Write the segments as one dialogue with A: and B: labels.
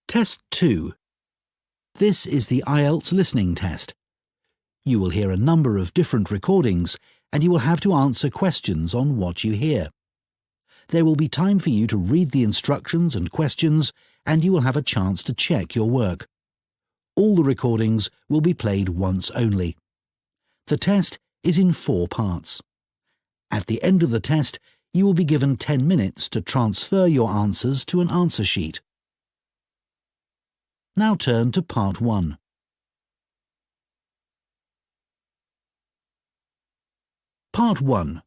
A: Test 2. This is the IELTS listening test. You will hear a number of different recordings and you will have to answer questions on what you hear. There will be time for you to read the instructions and questions and you will have a chance to check your work. All the recordings will be played once only. The test is in 4 parts. At the end of the test, you will be given 10 minutes to transfer your answers to an answer sheet. Now turn to Part 1. Part 1.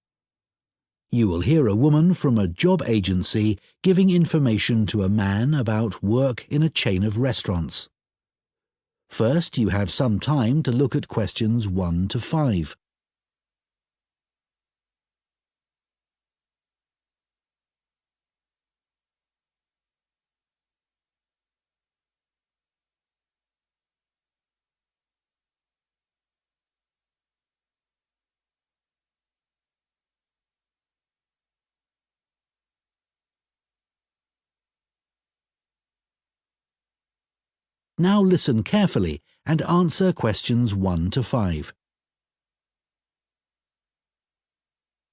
A: You will hear a woman from a job agency giving information to a man about work in a chain of restaurants. First, you have some time to look at questions 1 to 5. Now listen carefully and answer questions 1 to 5.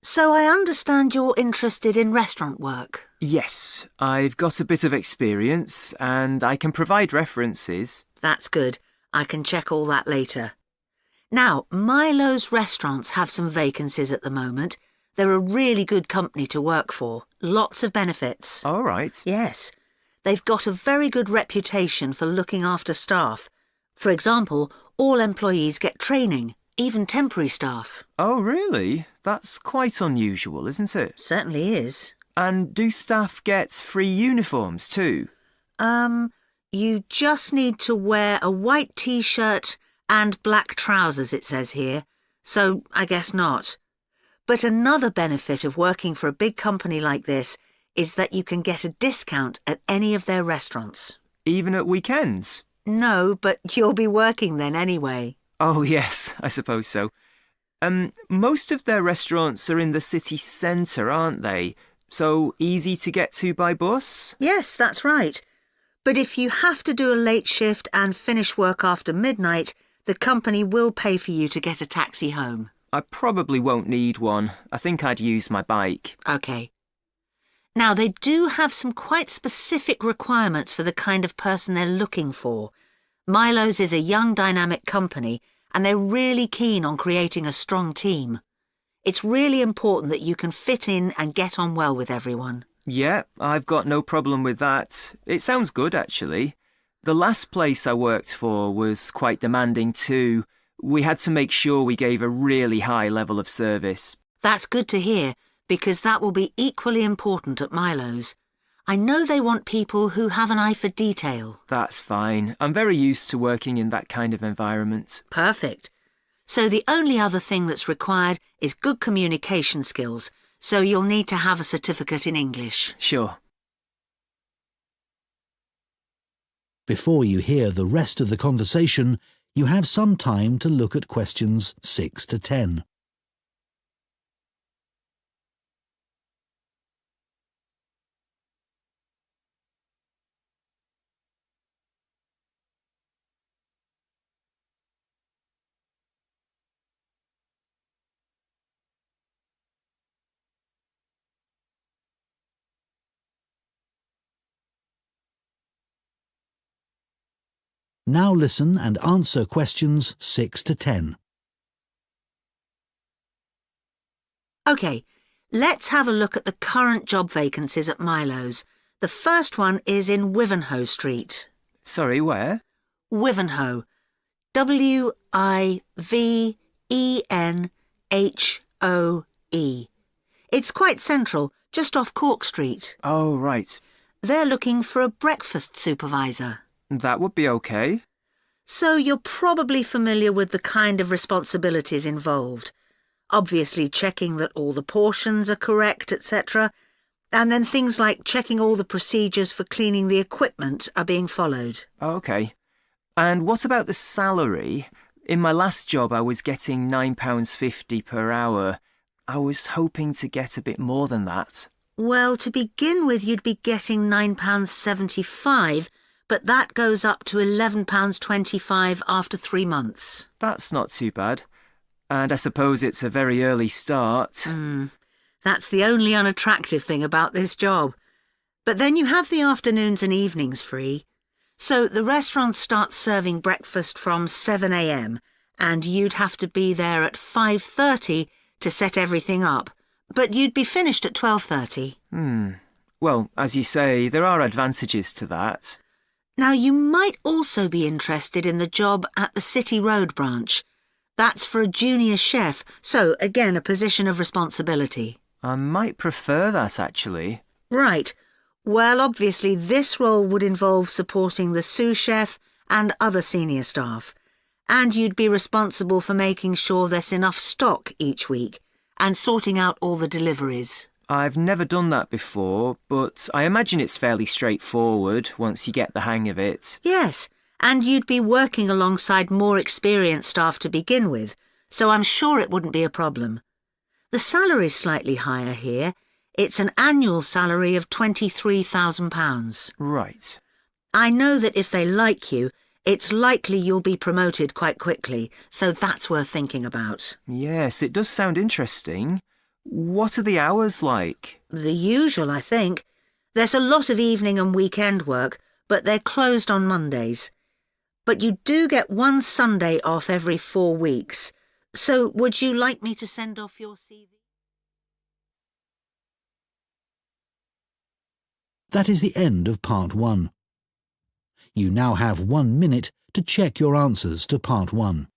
B: So I understand you're interested in restaurant work?
C: Yes, I've got a bit of experience and I can provide references.
B: That's good. I can check all that later. Now, Milo's restaurants have some vacancies at the moment. They're a really good company to work for. Lots of benefits.
C: All right.
B: Yes. They've got a very good reputation for looking after staff. For example, all employees get training, even temporary staff.
C: Oh, really? That's quite unusual, isn't it?
B: Certainly is.
C: And do staff get free uniforms too?
B: You just need to wear a white t-shirt and black trousers, it says here. So I guess not. But another benefit of working for a big company like this is that you can get a discount at any of their restaurants.
C: Even at weekends?
B: No, but you'll be working then anyway.
C: Oh, yes, I suppose so. Most of their restaurants are in the city centre, aren't they? So easy to get to by bus?
B: Yes, that's right. But if you have to do a late shift and finish work after midnight, the company will pay for you to get a taxi home.
C: I probably won't need one. I think I'd use my bike.
B: OK. Now, they do have some quite specific requirements for the kind of person they're looking for. Milo's is a young, dynamic company, and they're really keen on creating a strong team. It's really important that you can fit in and get on well with everyone.
C: Yeah, I've got no problem with that. It sounds good, actually. The last place I worked for was quite demanding too. We had to make sure we gave a really high level of service.
B: That's good to hear, because that will be equally important at Milo's. I know they want people who have an eye for detail.
C: That's fine. I'm very used to working in that kind of environment.
B: Perfect. So the only other thing that's required is good communication skills, so you'll need to have a certificate in English.
C: Sure.
A: Before you hear the rest of the conversation, you have some time to look at questions 6 to 10. Now listen and answer questions 6 to 10.
B: OK, let's have a look at the current job vacancies at Milo's. The first one is in Wivenhoe Street.
C: Sorry, where?
B: Wivenhoe. W-I-V-E-N-H-O-E. It's quite central, just off Cork Street.
C: Oh, right.
B: They're looking for a breakfast supervisor.
C: That would be okay.
B: So you're probably familiar with the kind of responsibilities involved. Obviously checking that all the portions are correct, etc. And then things like checking all the procedures for cleaning the equipment are being followed.
C: Okay. And what about the salary? In my last job, I was getting £9.50 per hour. I was hoping to get a bit more than that.
B: Well, to begin with, you'd be getting £9.75, but that goes up to £11.25 after 3 months.
C: That's not too bad. And I suppose it's a very early start.
B: That's the only unattractive thing about this job. But then you have the afternoons and evenings free. So the restaurant starts serving breakfast from 7 a.m. and you'd have to be there at 5:30 to set everything up. But you'd be finished at 12:30.
C: Well, as you say, there are advantages to that.
B: Now, you might also be interested in the job at the City Road branch. That's for a junior chef, so again, a position of responsibility.
C: I might prefer that, actually.
B: Right. Well, obviously, this role would involve supporting the sous chef and other senior staff. And you'd be responsible for making sure there's enough stock each week and sorting out all the deliveries.
C: I've never done that before, but I imagine it's fairly straightforward once you get the hang of it.
B: Yes, and you'd be working alongside more experienced staff to begin with, so I'm sure it wouldn't be a problem. The salary's slightly higher here. It's an annual salary of £23,000.
C: Right.
B: I know that if they like you, it's likely you'll be promoted quite quickly, so that's worth thinking about.
C: Yes, it does sound interesting. What are the hours like?
B: The usual, I think. There's a lot of evening and weekend work, but they're closed on Mondays. But you do get one Sunday off every 4 weeks. So would you like me to send off your CV?
A: That is the end of Part 1. You now have 1 minute to check your answers to Part 1.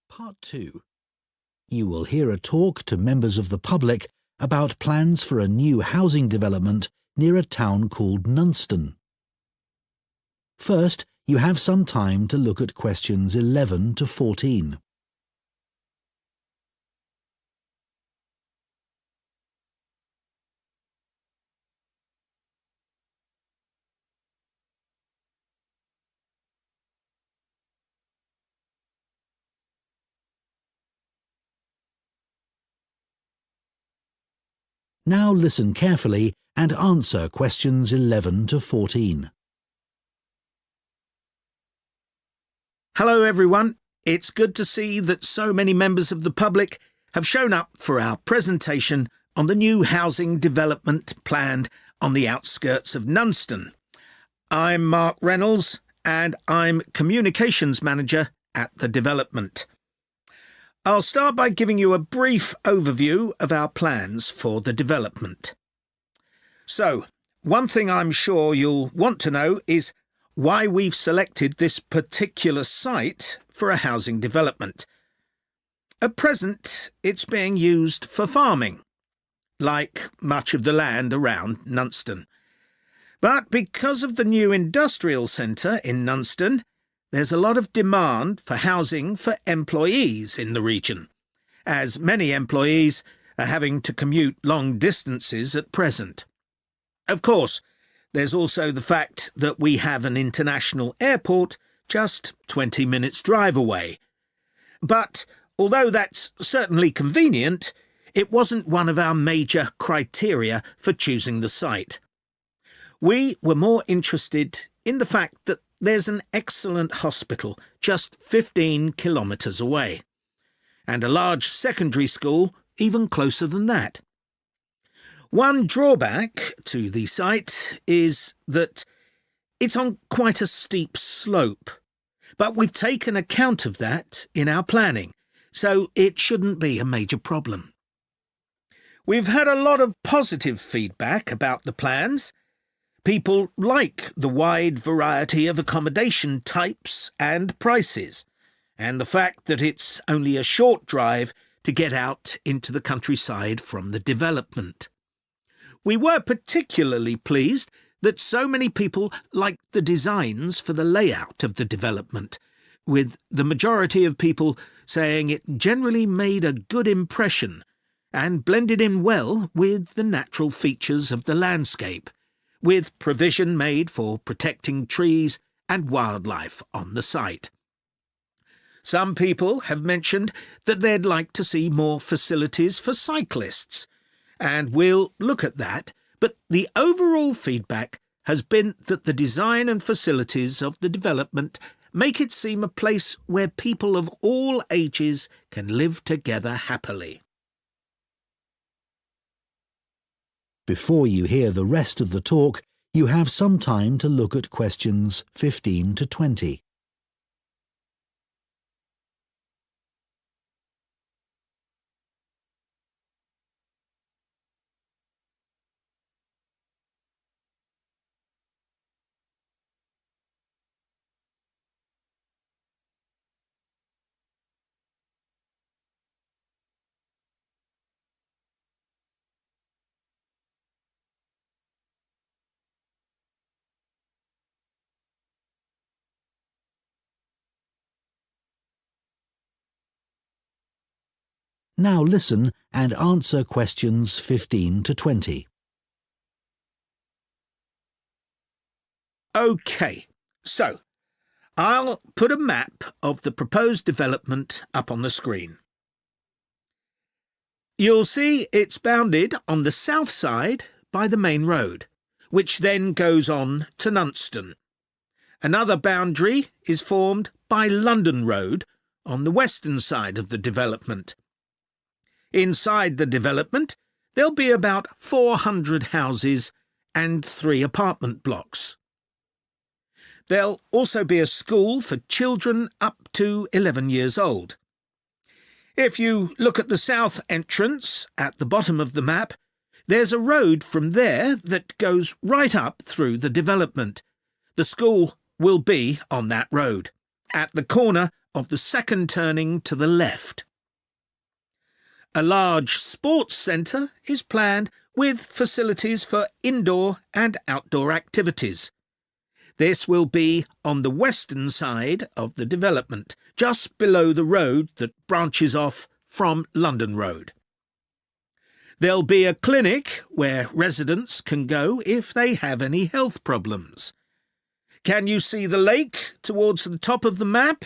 A: Part 2. You will hear a talk to members of the public about plans for a new housing development near a town called Nunston. First, you have some time to look at questions 11 to 14. Now listen carefully and answer questions 11 to 14.
D: Hello everyone, it's good to see that so many members of the public have shown up for our presentation on the new housing development planned on the outskirts of Nunston. I'm Mark Reynolds and I'm Communications Manager at the development. I'll start by giving you a brief overview of our plans for the development. So, one thing I'm sure you'll want to know is why we've selected this particular site for a housing development. At present, it's being used for farming, like much of the land around Nunston. But because of the new industrial centre in Nunston, there's a lot of demand for housing for employees in the region, as many employees are having to commute long distances at present. Of course, there's also the fact that we have an international airport just 20 minutes drive away. But although that's certainly convenient, it wasn't one of our major criteria for choosing the site. We were more interested in the fact that there's an excellent hospital just 15 kilometres away, and a large secondary school even closer than that. One drawback to the site is that it's on quite a steep slope, But we've taken account of that in our planning, so it shouldn't be a major problem. We've had a lot of positive feedback about the plans. People like the wide variety of accommodation types and prices, and the fact that it's only a short drive to get out into the countryside from the development. We were particularly pleased that so many people liked the designs for the layout of the development, with the majority of people saying it generally made a good impression and blended in well with the natural features of the landscape, with provision made for protecting trees and wildlife on the site. Some people have mentioned that they'd like to see more facilities for cyclists, and we'll look at that, but the overall feedback has been that the design and facilities of the development make it seem a place where people of all ages can live together happily.
A: Before you hear the rest of the talk, you have some time to look at questions 15 to 20. Now listen and answer questions 15 to 20.
D: OK, so I'll put a map of the proposed development up on the screen. You'll see it's bounded on the south side by the main road, which then goes on to Nunston. Another boundary is formed by London Road on the western side of the development. Inside the development, there'll be about 400 houses and 3 apartment blocks. There'll also be a school for children up to 11 years old. If you look at the south entrance at the bottom of the map, there's a road from there that goes right up through the development. The school will be on that road, at the corner of the second turning to the left. A large sports centre is planned with facilities for indoor and outdoor activities. This will be on the western side of the development, just below the road that branches off from London Road. There'll be a clinic where residents can go if they have any health problems. Can you see the lake towards the top of the map?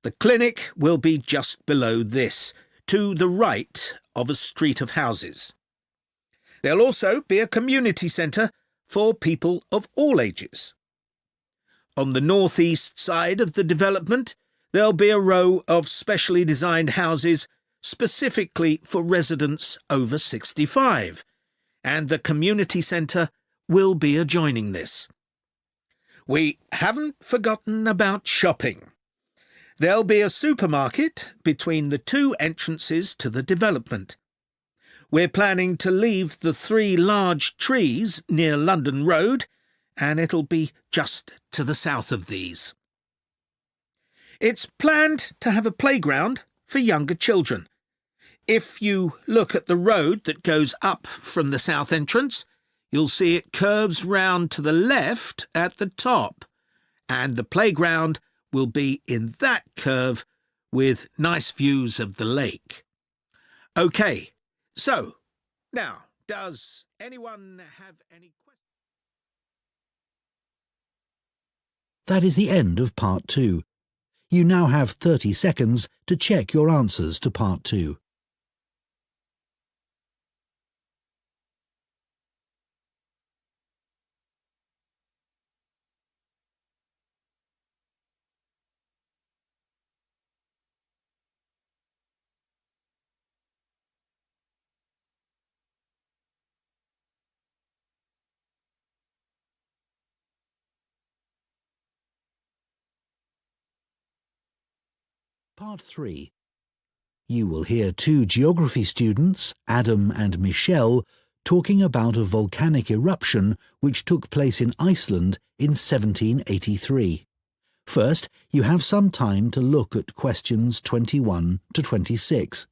D: The clinic will be just below this, to the right of a street of houses. There'll also be a community centre for people of all ages. On the northeast side of the development, there'll be a row of specially designed houses specifically for residents over 65, and the community centre will be adjoining this. We haven't forgotten about shopping. There'll be a supermarket between the 2 entrances to the development. We're planning to leave the 3 large trees near London Road, and it'll be just to the south of these. It's planned to have a playground for younger children. If you look at the road that goes up from the south entrance, you'll see it curves round to the left at the top, and the playground will be in that curve with nice views of the lake. OK, so now, does anyone have any questions?
A: That is the end of Part 2. You now have 30 seconds to check your answers to Part 2. Part 3. You will hear two geography students, Adam and Michelle, talking about a volcanic eruption which took place in Iceland in 1783. First, you have some time to look at questions 21 to 26.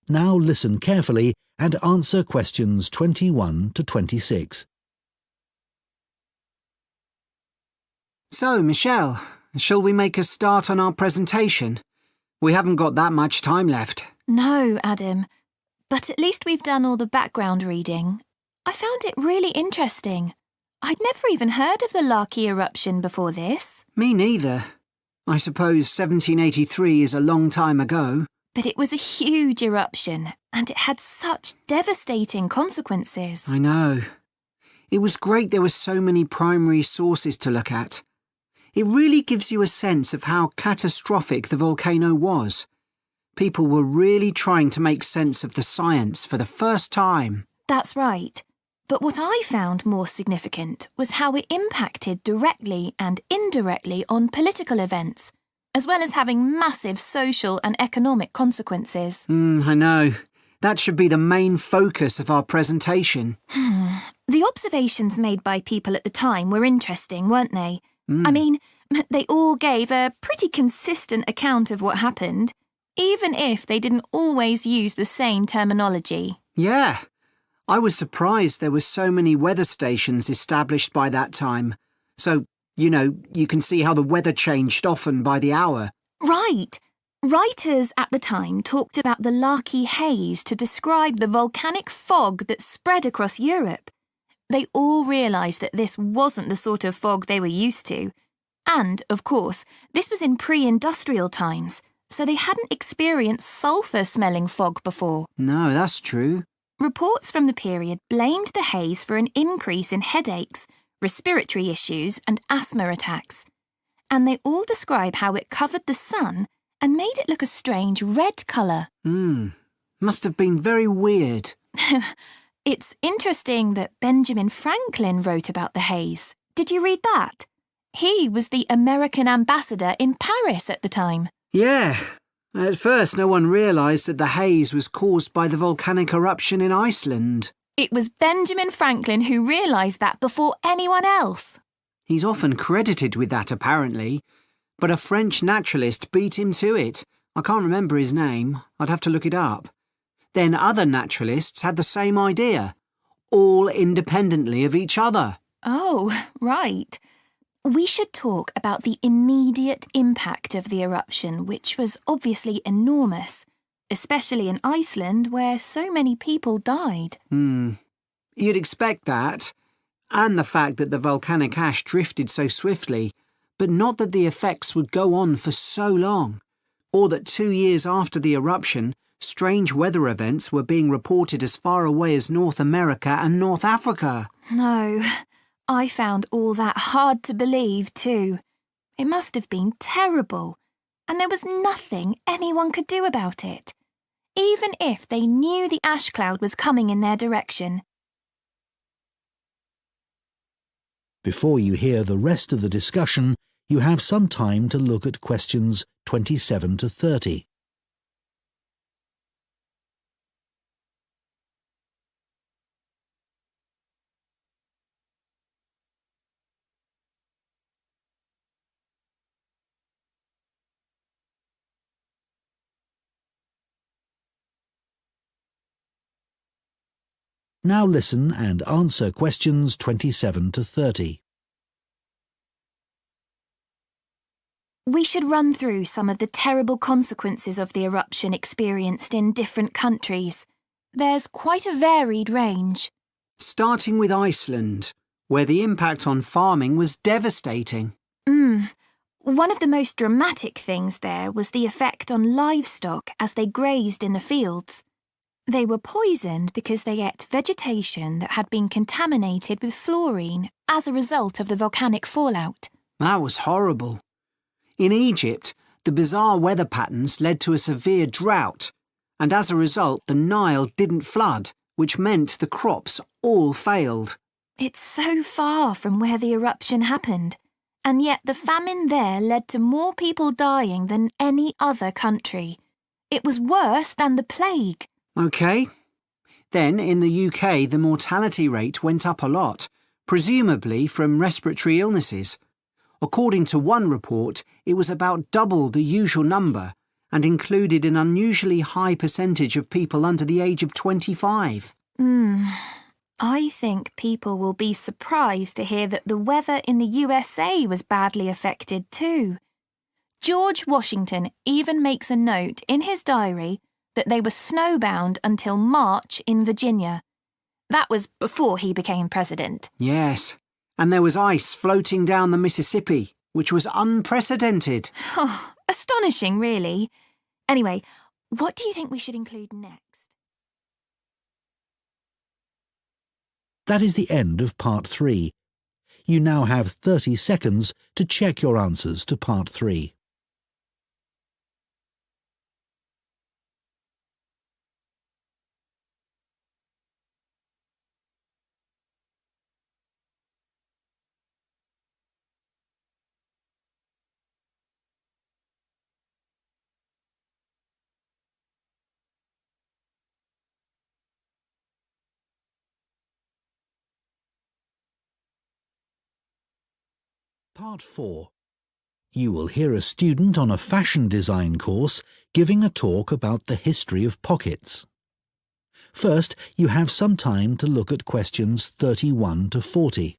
A: Now listen carefully and answer questions 21 to 26.
E: So, Michelle, shall we make a start on our presentation? We haven't got that much time left.
F: No, Adam, but at least we've done all the background reading. I found it really interesting. I'd never even heard of the Laki eruption before this.
E: Me neither. I suppose 1783 is a long time ago.
F: But it was a huge eruption, and it had such devastating consequences.
E: I know. It was great there were so many primary sources to look at. It really gives you a sense of how catastrophic the volcano was. People were really trying to make sense of the science for the first time.
F: That's right. But what I found more significant was how it impacted directly and indirectly on political events, as well as having massive social and economic consequences.
E: I know. That should be the main focus of our presentation.
F: The observations made by people at the time were interesting, weren't they? I mean, they all gave a pretty consistent account of what happened, even if they didn't always use the same terminology.
E: Yeah. I was surprised there were so many weather stations established by that time. So, you can see how the weather changed often by the hour.
F: Right. Writers at the time talked about the Laki haze to describe the volcanic fog that spread across Europe. They all realised that this wasn't the sort of fog they were used to. And, of course, this was in pre-industrial times, so they hadn't experienced sulphur-smelling fog before.
E: No, that's true.
F: Reports from the period blamed the haze for an increase in headaches, respiratory issues and asthma attacks. And they all describe how it covered the sun and made it look a strange red colour.
E: Must have been very weird.
F: It's interesting that Benjamin Franklin wrote about the haze. Did you read that? He was the American ambassador in Paris at the time.
E: Yeah. At first, no one realised that the haze was caused by the volcanic eruption in Iceland.
F: It was Benjamin Franklin who realised that before anyone else.
E: He's often credited with that, apparently. But a French naturalist beat him to it. I can't remember his name. I'd have to look it up. Then other naturalists had the same idea, all independently of each other.
F: Oh, right. We should talk about the immediate impact of the eruption, which was obviously enormous, especially in Iceland, where so many people died.
E: You'd expect that, and the fact that the volcanic ash drifted so swiftly, but not that the effects would go on for so long, or that 2 years after the eruption, strange weather events were being reported as far away as North America and North Africa.
F: No, I found all that hard to believe too. It must have been terrible, and there was nothing anyone could do about it, even if they knew the ash cloud was coming in their direction.
A: Before you hear the rest of the discussion, you have some time to look at questions 27 to 30. Now listen and answer questions 27 to 30.
F: We should run through some of the terrible consequences of the eruption experienced in different countries. There's quite a varied range.
E: Starting with Iceland, where the impact on farming was devastating.
F: One of the most dramatic things there was the effect on livestock as they grazed in the fields. They were poisoned because they ate vegetation that had been contaminated with fluorine as a result of the volcanic fallout.
E: That was horrible. In Egypt, the bizarre weather patterns led to a severe drought, and as a result, the Nile didn't flood, which meant the crops all failed.
F: It's so far from where the eruption happened, and yet the famine there led to more people dying than any other country. It was worse than the plague.
E: OK. Then, in the UK, the mortality rate went up a lot, presumably from respiratory illnesses. According to one report, it was about double the usual number and included an unusually high percentage of people under the age of 25.
F: I think people will be surprised to hear that the weather in the USA was badly affected too. George Washington even makes a note in his diary that they were snowbound until March in Virginia. That was before he became president.
E: Yes, and there was ice floating down the Mississippi, which was unprecedented.
F: Oh, astonishing, really. Anyway, what do you think we should include next?
A: That is the end of Part 3. You now have 30 seconds to check your answers to Part 3. Part 4. You will hear a student on a fashion design course giving a talk about the history of pockets. First, you have some time to look at questions 31 to 40.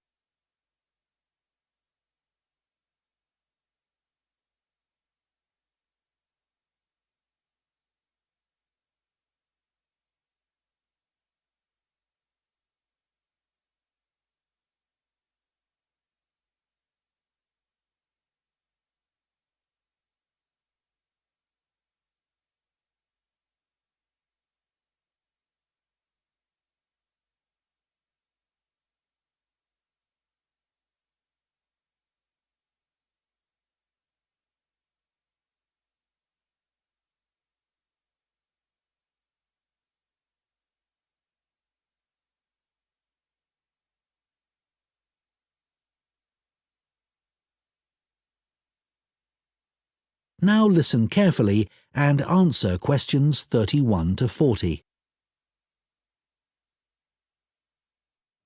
A: Now listen carefully and answer questions 31 to 40.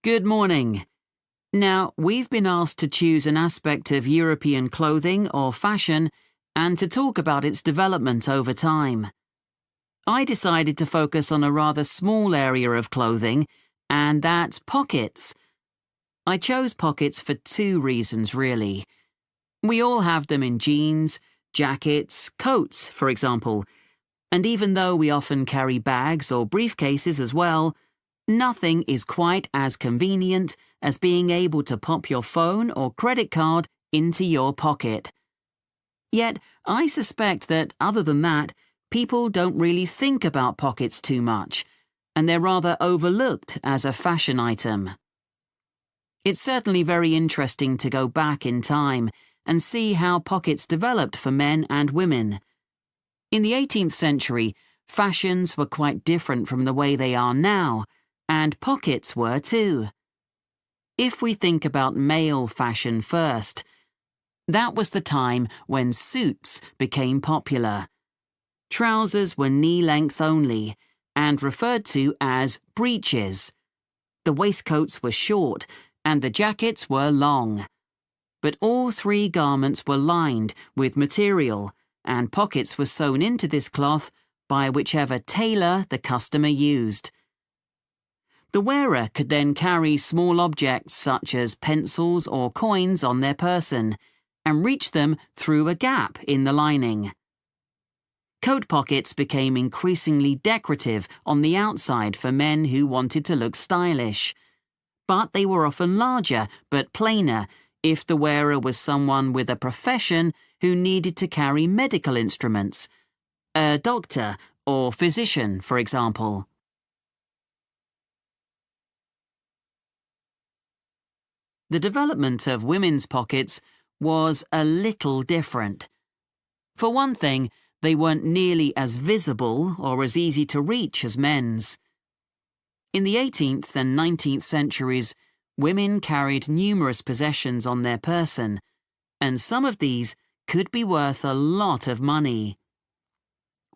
G: Good morning. Now, we've been asked to choose an aspect of European clothing or fashion and to talk about its development over time. I decided to focus on a rather small area of clothing, and that's pockets. I chose pockets for two reasons, really. We all have them in jeans, jackets, coats, for example, and even though we often carry bags or briefcases as well, nothing is quite as convenient as being able to pop your phone or credit card into your pocket. Yet, I suspect that other than that, people don't really think about pockets too much, and they're rather overlooked as a fashion item. It's certainly very interesting to go back in time and see how pockets developed for men and women. In the 18th century, fashions were quite different from the way they are now, and pockets were too. If we think about male fashion first, that was the time when suits became popular. Trousers were knee-length only, and referred to as breeches. The waistcoats were short, and the jackets were long. But all three garments were lined with material, and pockets were sewn into this cloth by whichever tailor the customer used. The wearer could then carry small objects such as pencils or coins on their person, and reach them through a gap in the lining. Coat pockets became increasingly decorative on the outside for men who wanted to look stylish. But they were often larger but plainer if the wearer was someone with a profession who needed to carry medical instruments. A doctor or physician, for example. The development of women's pockets was a little different. For one thing, they weren't nearly as visible or as easy to reach as men's. In the 18th and 19th centuries, women carried numerous possessions on their person, and some of these could be worth a lot of money.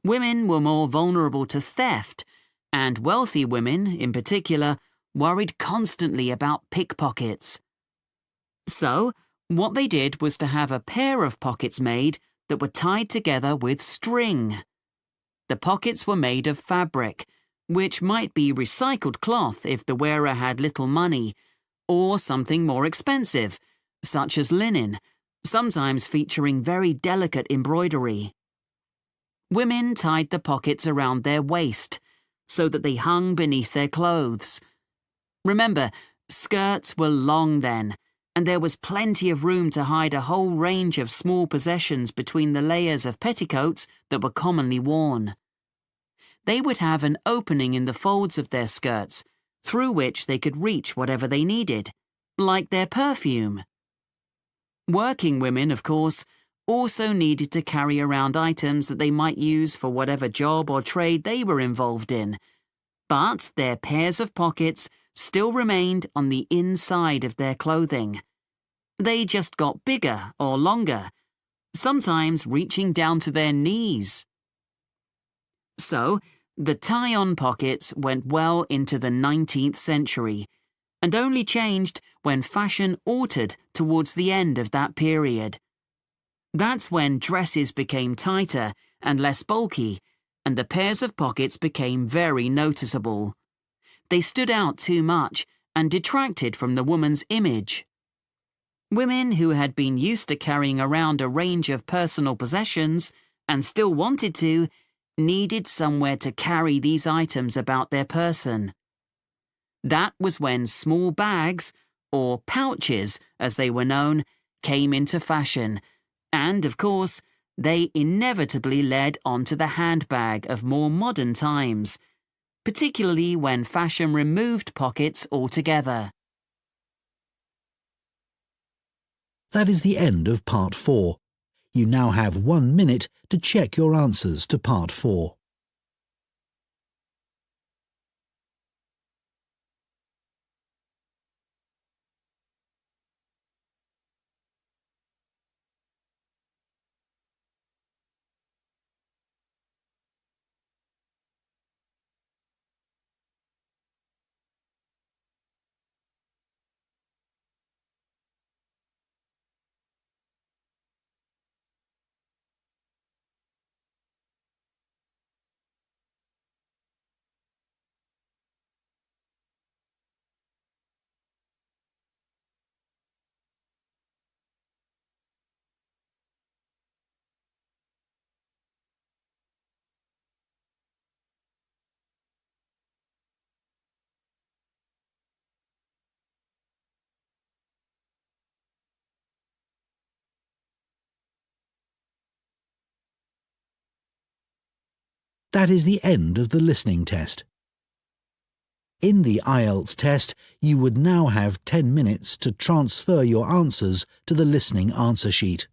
G: Women were more vulnerable to theft, and wealthy women, in particular, worried constantly about pickpockets. So, what they did was to have a pair of pockets made that were tied together with string. The pockets were made of fabric, which might be recycled cloth if the wearer had little money, or something more expensive, such as linen, sometimes featuring very delicate embroidery. Women tied the pockets around their waist, so that they hung beneath their clothes. Remember, skirts were long then, and there was plenty of room to hide a whole range of small possessions between the layers of petticoats that were commonly worn. They would have an opening in the folds of their skirts, through which they could reach whatever they needed, like their perfume. Working women, of course, also needed to carry around items that they might use for whatever job or trade they were involved in, but their pairs of pockets still remained on the inside of their clothing. They just got bigger or longer, sometimes reaching down to their knees. So, the tie-on pockets went well into the 19th century, and only changed when fashion altered towards the end of that period. That's when dresses became tighter and less bulky, and the pairs of pockets became very noticeable. They stood out too much and detracted from the woman's image. Women who had been used to carrying around a range of personal possessions, and still wanted to, needed somewhere to carry these items about their person. That was when small bags, or pouches as they were known, came into fashion, and, of course, they inevitably led onto the handbag of more modern times, particularly when fashion removed pockets altogether.
A: That is the end of Part 4. You now have 1 minute to check your answers to Part 4. That is the end of the listening test. In the IELTS test, you would now have 10 minutes to transfer your answers to the listening answer sheet.